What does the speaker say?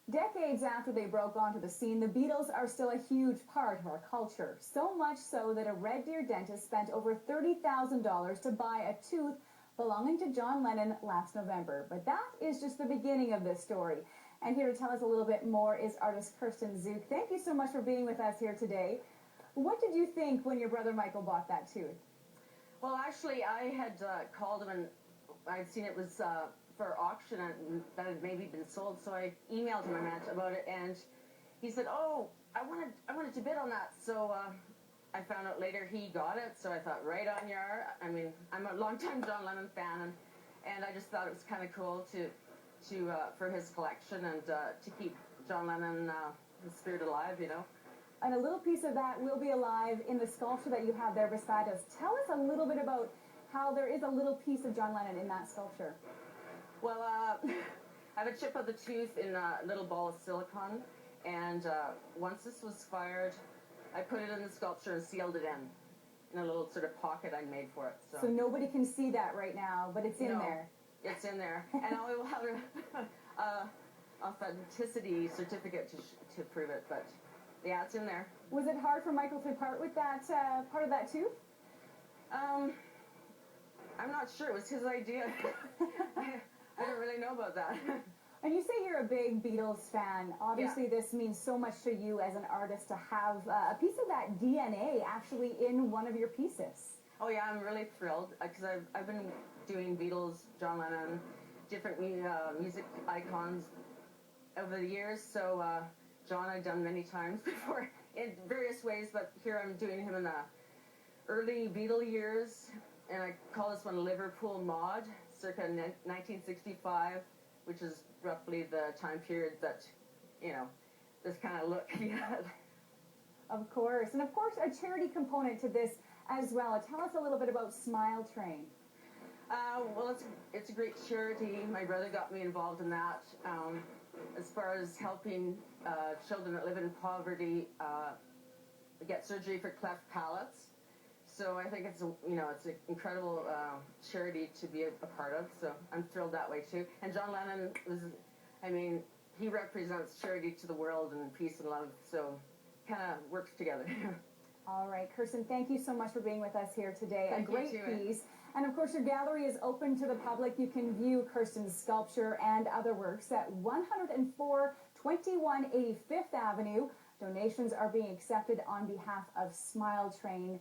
Decades after they broke onto the scene, the Beatles are still a huge part of our culture. So much so that a Red Deer dentist spent over $30,000 to buy a tooth belonging to John Lennon last November. But that is just the beginning of this story. And here to tell us a little bit more is artist Kirsten Zook. Thank you so much for being with us here today. What did you think when your brother Michael bought that tooth? Well, actually, I had called him and I'd seen it was for auction and that had maybe been sold, so I emailed him about it, and he said, "Oh, I wanted to bid on that." So I found out later he got it, so I thought, right on your. I mean, I'm a longtime John Lennon fan, and I just thought it was kind of cool to for his collection and to keep John Lennon his spirit alive, you know. And a little piece of that will be alive in the sculpture that you have there beside us. Tell us a little bit about how there is a little piece of John Lennon in that sculpture. Well, I have a chip of the tooth in a little ball of silicone, and once this was fired, I put it in the sculpture and sealed it in a little sort of pocket I made for it. So nobody can see that right now, but it's in there. It's in there, and I will have an authenticity certificate to prove it, but yeah, it's in there. Was it hard for Michael to part with that part of that tooth? I'm not sure. It was his idea. I don't really know about that. And you say you're a big Beatles fan. Obviously, yeah. This means so much to you as an artist to have a piece of that DNA actually in one of your pieces. Oh yeah, I'm really thrilled because I've been doing Beatles, John Lennon, different music icons over the years. So John I've done many times before in various ways, but here I'm doing him in the early Beatle years, and I call this one Liverpool Mod, circa 1965, which is roughly the time period that, you know, this kind of look he had. Of course. And of course, a charity component to this as well. Tell us a little bit about Smile Train. Well, it's a great charity. My brother got me involved in that. As far as helping children that live in poverty get surgery for cleft palates. So I think it's it's an incredible charity to be a part of. So I'm thrilled that way too. And John Lennon he represents charity to the world and peace and love. So kind of works together. All right, Kirsten, thank you so much for being with us here today. Thank a great you piece. And of course, your gallery is open to the public. You can view Kirsten's sculpture and other works at 104 2185th Avenue. Donations are being accepted on behalf of Smile Train.